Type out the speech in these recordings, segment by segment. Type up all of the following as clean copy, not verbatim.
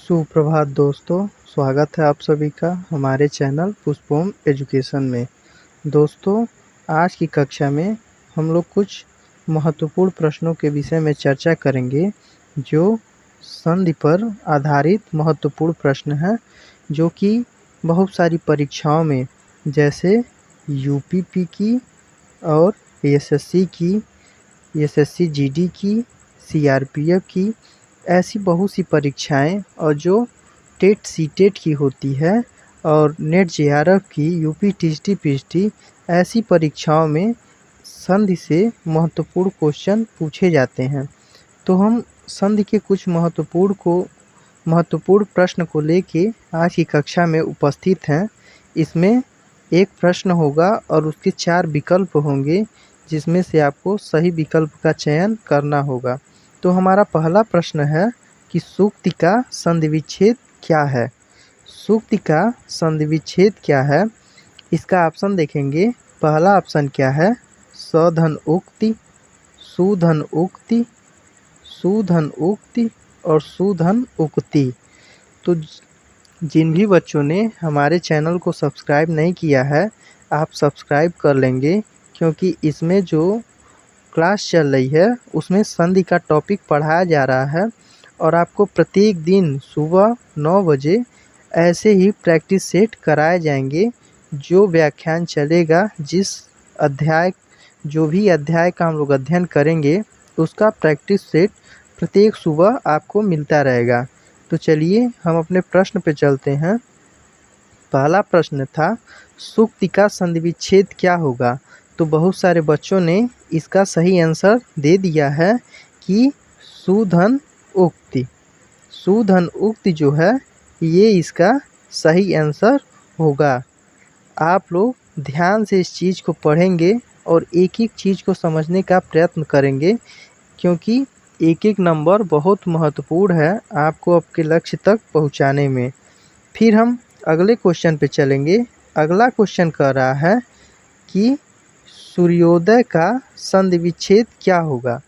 सुप्रभात दोस्तों, स्वागत है आप सभी का हमारे चैनल पुष्पोम एजुकेशन में। दोस्तों, आज की कक्षा में हम लोग कुछ महत्वपूर्ण प्रश्नों के विषय में चर्चा करेंगे, जो संधि पर आधारित महत्वपूर्ण प्रश्न हैं, जो कि बहुत सारी परीक्षाओं में जैसे यूपीपी की और एसएससी की, एसएससी जीडी की, सीआरपीएफ की, ऐसी बहुत सी परीक्षाएं और जो टेट सीटेट की होती है और नेट जेआरएफ की, यूपी टीजीटी पीजीटी, ऐसी परीक्षाओं में संधि से महत्वपूर्ण क्वेश्चन पूछे जाते हैं। तो हम संधि के कुछ महत्वपूर्ण प्रश्न को लेके आज की कक्षा में उपस्थित हैं। इसमें एक प्रश्न होगा और उसके 4 विकल्प होंगे, जिसमें से आपको सही विकल्प का चयन करना होगा। तो हमारा पहला प्रश्न है कि सूक्ति का संधि विच्छेद क्या है? सूक्ति का संधि विच्छेद क्या है? इसका ऑप्शन देखेंगे। पहला ऑप्शन क्या है? सधन उक्ति, सुधन उक्ति, सुधन उक्ति और सुधन उक्ति। तो जिन भी बच्चों ने हमारे चैनल को सब्सक्राइब नहीं किया है, आप सब्सक्राइब कर लेंगे, क्योंकि इसमें जो क्लास चल रही है उसमें संधि का टॉपिक पढ़ाया जा रहा है और आपको प्रत्येक दिन सुबह 9 बजे ऐसे ही प्रैक्टिस सेट कराए जाएंगे। जो व्याख्यान चलेगा, जो भी अध्याय का हम लोग अध्ययन करेंगे, उसका प्रैक्टिस सेट प्रत्येक सुबह आपको मिलता रहेगा। तो चलिए हम अपने प्रश्न पे चलते हैं। पहला प्रश्न था, सूक्ति का संधि विच्छेद क्या होगा? तो बहुत सारे बच्चों ने इसका सही आंसर दे दिया है कि सुधन उक्ति। सुधन उक्ति जो है, ये इसका सही आंसर होगा। आप लोग ध्यान से इस चीज़ को पढ़ेंगे और एक एक चीज़ को समझने का प्रयत्न करेंगे, क्योंकि एक एक नंबर बहुत महत्वपूर्ण है आपको आपके लक्ष्य तक पहुंचाने में। फिर हम अगले क्वेश्चन पे चलेंगे। अगला क्वेश्चन कह रहा है कि सूर्योदय का संधि विच्छेद क्या होगा?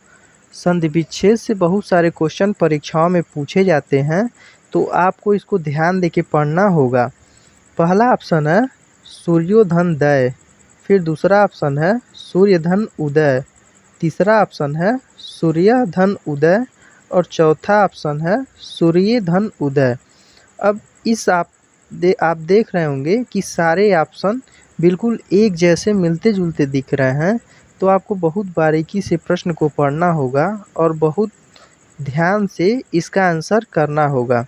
संधि विच्छेद से बहुत सारे क्वेश्चन परीक्षाओं में पूछे जाते हैं, तो आपको इसको ध्यान देके पढ़ना होगा। पहला ऑप्शन है सूर्योधनोदय, फिर दूसरा ऑप्शन है सूर्यधन उदय, तीसरा ऑप्शन है सूर्यधन उदय और चौथा ऑप्शन है सूर्यधन उदय। अब आप देख रहे होंगे कि सारे ऑप्शन बिल्कुल एक जैसे मिलते जुलते दिख रहे हैं, तो आपको बहुत बारीकी से प्रश्न को पढ़ना होगा और बहुत ध्यान से इसका आंसर करना होगा।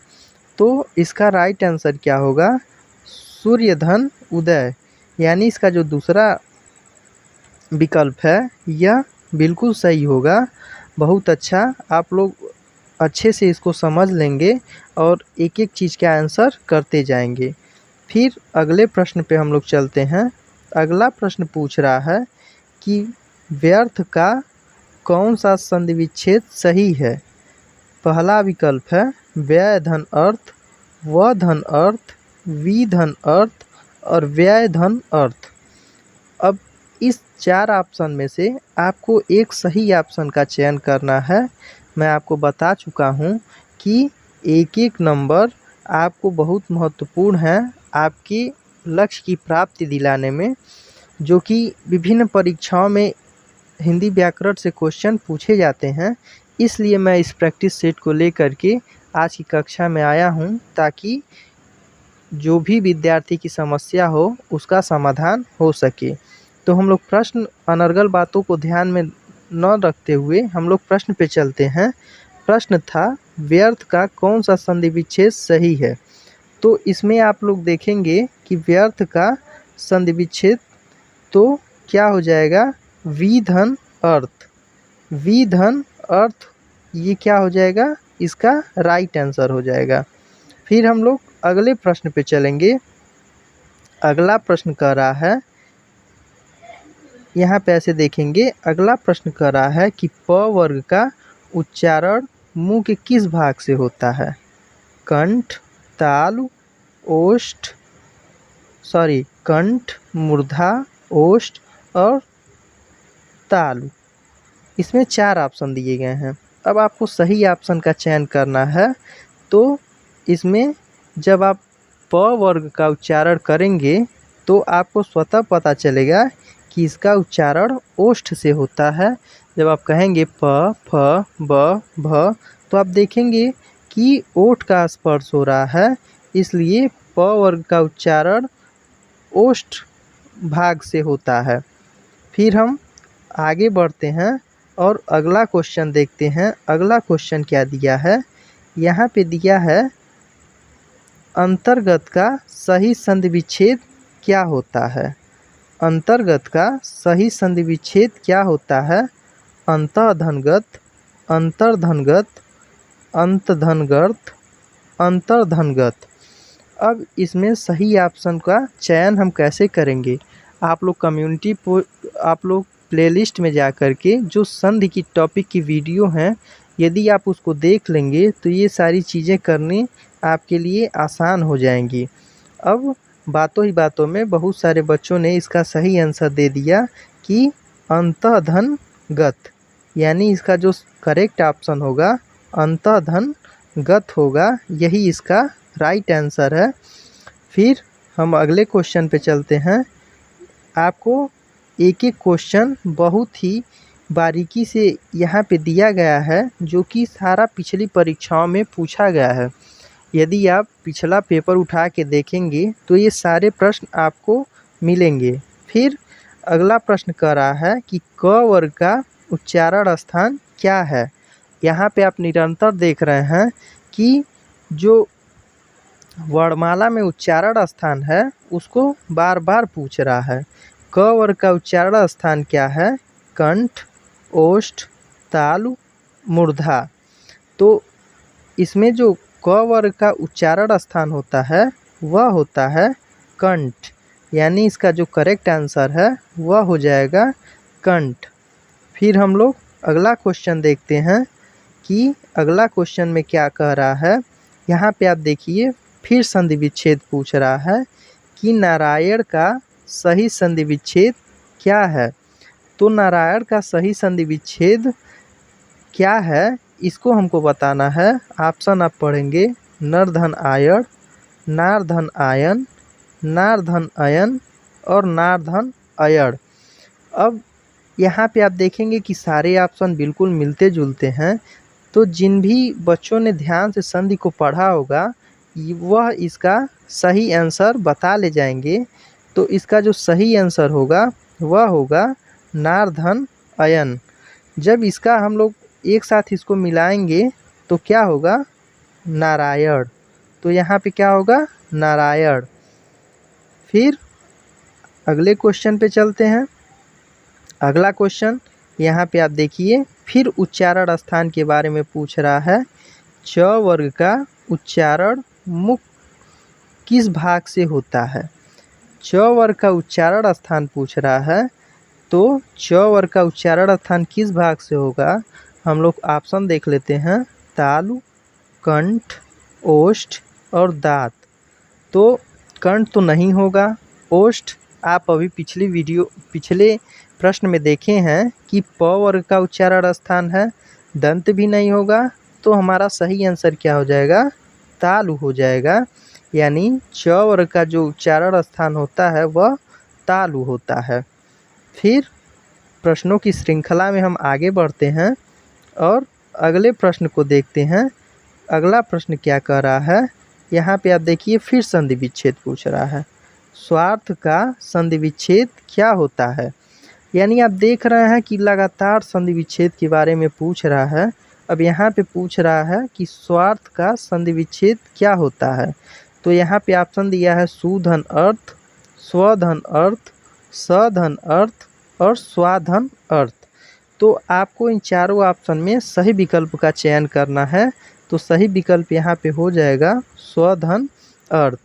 तो इसका राइट आंसर क्या होगा? सूर्यधन उदय, यानी इसका जो दूसरा विकल्प है यह बिल्कुल सही होगा। बहुत अच्छा, आप लोग अच्छे से इसको समझ लेंगे और एक एक चीज़ का आंसर करते जाएंगे। फिर अगले प्रश्न पे हम लोग चलते हैं। अगला प्रश्न पूछ रहा है कि व्यर्थ का कौन सा संधि विच्छेद सही है? पहला विकल्प है व्यय धन अर्थ, व धन अर्थ, वी धन अर्थ और व्यय धन अर्थ। अब इस 4 ऑप्शन में से आपको एक सही ऑप्शन का चयन करना है। मैं आपको बता चुका हूँ कि एक एक नंबर आपको बहुत महत्वपूर्ण है आपके लक्ष्य की प्राप्ति दिलाने में, जो कि विभिन्न परीक्षाओं में हिंदी व्याकरण से क्वेश्चन पूछे जाते हैं। इसलिए मैं इस प्रैक्टिस सेट को लेकर के आज की कक्षा में आया हूं, ताकि जो भी विद्यार्थी की समस्या हो उसका समाधान हो सके। तो हम लोग प्रश्न अनर्गल बातों को ध्यान में न रखते हुए हम लोग प्रश्न पे चलते हैं। प्रश्न था, व्यर्थ का कौन सा संधि विच्छेद सही है? तो इसमें आप लोग देखेंगे कि व्यर्थ का संधि विच्छेद तो क्या हो जाएगा? वी धन अर्थ। वी धन अर्थ, ये क्या हो जाएगा? इसका राइट आंसर हो जाएगा। फिर हम लोग अगले प्रश्न पे चलेंगे। अगला प्रश्न कह रहा है, यहाँ पे ऐसे देखेंगे, अगला प्रश्न कर रहा है कि प वर्ग का उच्चारण मुंह के किस भाग से होता है? कंठ, तालु, कंठ, मूर्धा, ओष्ठ और तालु। इसमें 4 ऑप्शन दिए गए हैं। अब आपको सही ऑप्शन का चयन करना है। तो इसमें जब आप प वर्ग का उच्चारण करेंगे तो आपको स्वतः पता चलेगा कि इसका उच्चारण ओष्ठ से होता है। जब आप कहेंगे प, फ, ब, भ, तो आप देखेंगे कि ओठ का स्पर्श हो रहा है, इसलिए प वर्ग का उच्चारण ओष्ठ भाग से होता है। फिर हम आगे बढ़ते हैं और अगला क्वेश्चन देखते हैं। अगला क्वेश्चन क्या दिया है? यहाँ पे दिया है अंतर्गत का सही संधि विच्छेद क्या होता है? अंतर्गत का सही संधि विच्छेद क्या होता है? अंतःधनगत, अंतर्धनगत, अंतधनगर्त, अंतर्धनगत। अब इसमें सही ऑप्शन का चयन हम कैसे करेंगे? आप लोग प्लेलिस्ट में जा कर के जो संधि की टॉपिक की वीडियो हैं, यदि आप उसको देख लेंगे तो ये सारी चीज़ें करनी आपके लिए आसान हो जाएंगी। अब बातों ही बातों में बहुत सारे बच्चों ने इसका सही आंसर दे दिया कि अंतःधनगत, यानी इसका जो करेक्ट ऑप्शन होगा अंतःधनगत होगा, यही इसका राइट आंसर है। फिर हम अगले क्वेश्चन पे चलते हैं। आपको एक एक क्वेश्चन बहुत ही बारीकी से यहाँ पे दिया गया है, जो कि सारा पिछली परीक्षाओं में पूछा गया है। यदि आप पिछला पेपर उठा के देखेंगे तो ये सारे प्रश्न आपको मिलेंगे। फिर अगला प्रश्न कह रहा है कि क वर्ग का उच्चारण स्थान क्या है? यहाँ पे आप निरंतर देख रहे हैं कि जो वर्णमाला में उच्चारण स्थान है उसको बार बार पूछ रहा है। क वर्ग का उच्चारण स्थान क्या है? कंठ, ओष्ठ, तालु, मूर्धा। तो इसमें जो क वर्ग का उच्चारण स्थान होता है वह होता है कंठ, यानी इसका जो करेक्ट आंसर है वह हो जाएगा कंठ। फिर हम लोग अगला क्वेश्चन देखते हैं कि अगला क्वेश्चन में क्या कह रहा है। यहाँ पे आप देखिए, फिर संधि विच्छेद पूछ रहा है कि नारायण का सही संधि विच्छेद क्या है? तो नारायण का सही संधि विच्छेद क्या है, इसको हमको बताना है। ऑप्शन आप पढ़ेंगे नरधन आयण, नारधन आयन, नारधन अयन और नारधन अयण। अब यहाँ पे आप देखेंगे कि सारे ऑप्शन बिल्कुल मिलते जुलते हैं, तो जिन भी बच्चों ने ध्यान से संधि को पढ़ा होगा वह इसका सही आंसर बता ले जाएंगे। तो इसका जो सही आंसर होगा वह होगा नारधन अयन। जब इसका हम लोग एक साथ इसको मिलाएंगे तो क्या होगा? नारायण। तो यहाँ पे क्या होगा? नारायण। फिर अगले क्वेश्चन पे चलते हैं। अगला क्वेश्चन यहाँ पे आप देखिए, फिर उच्चारण स्थान के बारे में पूछ रहा है। च वर्ग का उच्चारण मुख किस भाग से होता है? च वर्ग का उच्चारण स्थान पूछ रहा है, तो च वर्ग का उच्चारण स्थान किस भाग से होगा? हम लोग ऑप्शन देख लेते हैं। तालु, कंठ, ओष्ठ और दांत। तो कंठ तो नहीं होगा। ओष्ठ आप अभी पिछले प्रश्न में देखे हैं कि प वर्ग का उच्चारण स्थान है। दंत भी नहीं होगा, तो हमारा सही आंसर क्या हो जाएगा? तालु हो जाएगा। यानी च वर्ग का जो उच्चारण स्थान होता है वह तालु होता है। फिर प्रश्नों की श्रृंखला में हम आगे बढ़ते हैं और अगले प्रश्न को देखते हैं। अगला प्रश्न क्या कह रहा है? यहाँ पे आप देखिए, फिर संधि विच्छेद पूछ रहा है। स्वार्थ का संधि विच्छेद क्या होता है? यानी आप देख रहे हैं कि लगातार संधि विच्छेद के बारे में पूछ रहा है। अब यहाँ पे पूछ रहा है कि स्वार्थ का संधि विच्छेद क्या होता है। तो यहाँ पे ऑप्शन दिया है सुधन अर्थ, स्वधन अर्थ, सधन अर्थ और स्वाधन अर्थ। तो आपको इन चारों ऑप्शन में सही विकल्प का चयन करना है। तो सही विकल्प यहाँ पे हो जाएगा स्वधन अर्थ,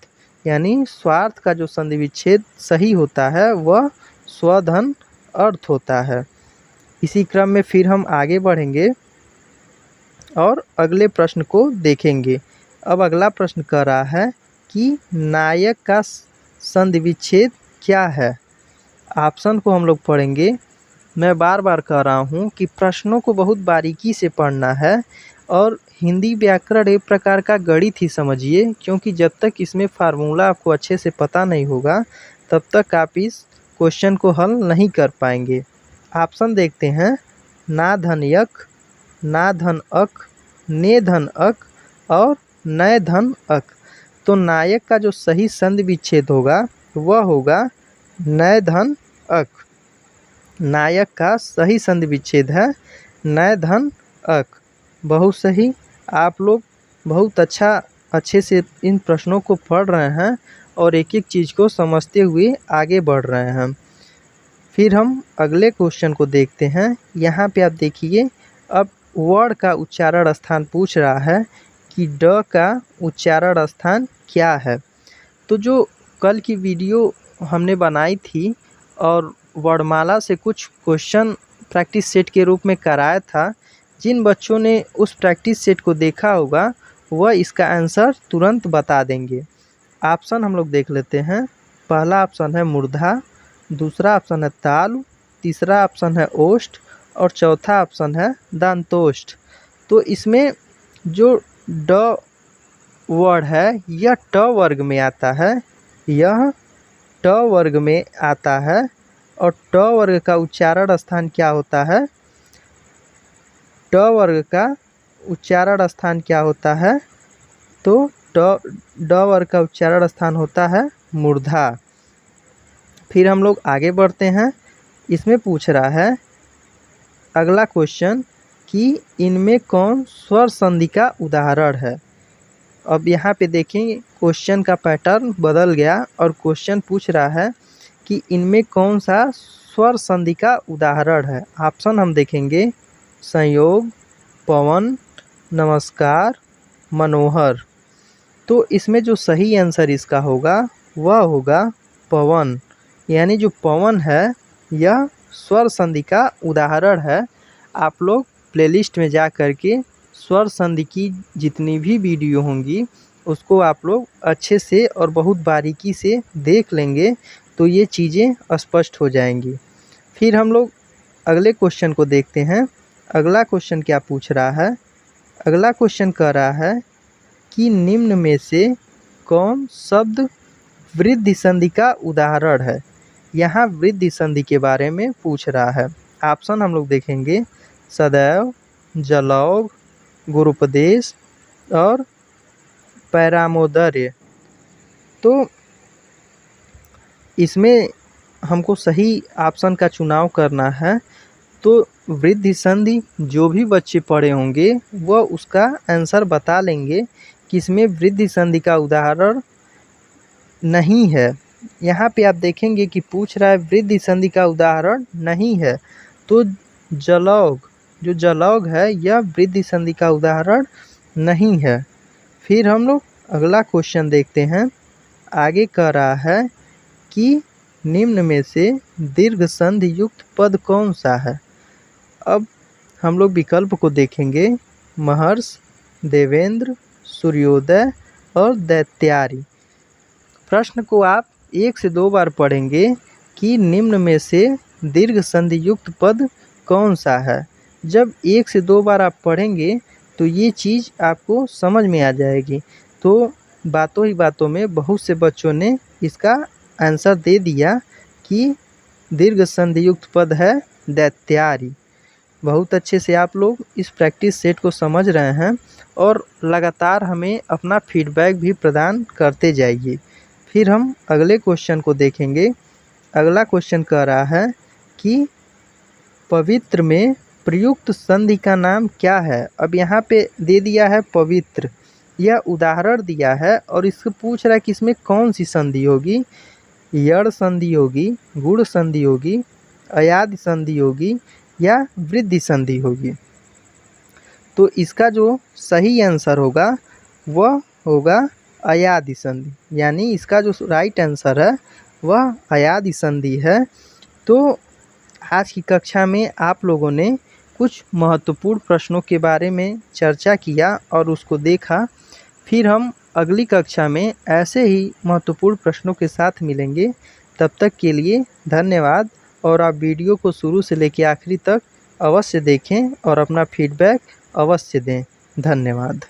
यानी स्वार्थ का जो संधि विच्छेद सही होता है वह स्वधन अर्थ होता है। इसी क्रम में फिर हम आगे बढ़ेंगे और अगले प्रश्न को देखेंगे। अब अगला प्रश्न कह रहा है कि नायक का संधि विच्छेद क्या है? ऑप्शन को हम लोग पढ़ेंगे। मैं बार बार कह रहा हूँ कि प्रश्नों को बहुत बारीकी से पढ़ना है और हिंदी व्याकरण एक प्रकार का गणित ही समझिए, क्योंकि जब तक इसमें फार्मूला आपको अच्छे से पता नहीं होगा तब तक आप इस क्वेश्चन को हल नहीं कर पाएंगे। ऑप्शन देखते हैं। ना धन यक, ना धन अक, ने धन अक और नए धन अक। तो नायक का जो सही संधि विच्छेद होगा वह होगा नए धन अक। नायक का सही संधि विच्छेद है नए धन अक। बहुत सही। आप लोग बहुत अच्छे से इन प्रश्नों को पढ़ रहे हैं और एक एक चीज़ को समझते हुए आगे बढ़ रहे हैं। फिर हम अगले क्वेश्चन को देखते हैं। यहाँ पे आप देखिए, अब वर्ण का उच्चारण स्थान पूछ रहा है कि ड का उच्चारण स्थान क्या है। तो जो कल की वीडियो हमने बनाई थी और वर्णमाला से कुछ क्वेश्चन प्रैक्टिस सेट के रूप में कराया था, जिन बच्चों ने उस प्रैक्टिस सेट को देखा होगा वह इसका आंसर तुरंत बता देंगे। ऑप्शन हम लोग देख लेते हैं। पहला ऑप्शन है मूर्धा, दूसरा ऑप्शन है तालु, तीसरा ऑप्शन है ओष्ठ और चौथा ऑप्शन है दंतोष्ठ। तो इसमें जो ड वर्ड है यह ट वर्ग में आता है, यह ट वर्ग में आता है। और ट वर्ग का उच्चारण स्थान क्या होता है? ट वर्ग का उच्चारण स्थान क्या होता है? तो ड वर्ग का उच्चारण स्थान होता है मूर्धा। फिर हम लोग आगे बढ़ते हैं। इसमें पूछ रहा है अगला क्वेश्चन कि इनमें कौन स्वर संधि का उदाहरण है। अब यहाँ पे देखेंगे क्वेश्चन का पैटर्न बदल गया और क्वेश्चन पूछ रहा है कि इनमें कौन सा स्वर संधि का उदाहरण है। ऑप्शन हम देखेंगे। संयोग, पवन, नमस्कार, मनोहर। तो इसमें जो सही आंसर इसका होगा वह होगा पवन। यानी जो पवन है यह स्वर संधि का उदाहरण है। आप लोग प्लेलिस्ट में जा कर के स्वर संधि की जितनी भी वीडियो होंगी उसको आप लोग अच्छे से और बहुत बारीकी से देख लेंगे तो ये चीज़ें स्पष्ट हो जाएंगी। फिर हम लोग अगले क्वेश्चन को देखते हैं। अगला क्वेश्चन क्या पूछ रहा है? अगला क्वेश्चन कह रहा है कि निम्न में से कौन शब्द वृद्धि संधि का उदाहरण है। यहाँ वृद्धि संधि के बारे में पूछ रहा है। ऑप्शन हम लोग देखेंगे। सदैव, जलौघ, गुरुपदेश और पैरामोदर्य। तो इसमें हमको सही ऑप्शन का चुनाव करना है। तो वृद्धि संधि जो भी बच्चे पढ़े होंगे वह उसका आंसर बता लेंगे कि इसमें वृद्धि संधि का उदाहरण नहीं है। यहाँ पे आप देखेंगे कि पूछ रहा है वृद्धि संधि का उदाहरण नहीं है। तो जलौघ, जो जलौघ है यह वृद्धि संधि का उदाहरण नहीं है। फिर हम लोग अगला क्वेश्चन देखते हैं। आगे कह रहा है कि निम्न में से दीर्घ संधि युक्त पद कौन सा है। अब हम लोग विकल्प को देखेंगे। महर्ष, देवेंद्र, सूर्योदय और दैत्यारी। प्रश्न को आप 1 से 2 बार पढ़ेंगे कि निम्न में से दीर्घ संधि युक्त पद कौन सा है। जब 1 से 2 बार आप पढ़ेंगे तो ये चीज़ आपको समझ में आ जाएगी। तो बातों ही बातों में बहुत से बच्चों ने इसका आंसर दे दिया कि दीर्घ संधि युक्त पद है दैत्यारी। बहुत अच्छे से आप लोग इस प्रैक्टिस सेट को समझ रहे हैं और लगातार हमें अपना फीडबैक भी प्रदान करते जाइए। फिर हम अगले क्वेश्चन को देखेंगे। अगला क्वेश्चन कह रहा है कि पवित्र में प्रयुक्त संधि का नाम क्या है। अब यहाँ पे दे दिया है पवित्र, यह उदाहरण दिया है और इसको पूछ रहा है कि इसमें कौन सी संधि होगी। यड़ संधि होगी, गुण संधि होगी, अयादि संधि होगी या वृद्धि संधि होगी। तो इसका जो सही आंसर होगा वह होगा अयादि संधि। यानी इसका जो राइट आंसर है वह अयादि संधि है। तो आज की कक्षा में आप लोगों ने कुछ महत्वपूर्ण प्रश्नों के बारे में चर्चा किया और उसको देखा। फिर हम अगली कक्षा में ऐसे ही महत्वपूर्ण प्रश्नों के साथ मिलेंगे। तब तक के लिए धन्यवाद। और आप वीडियो को शुरू से लेकर आखिरी तक अवश्य देखें और अपना फीडबैक अवश्य दें। धन्यवाद।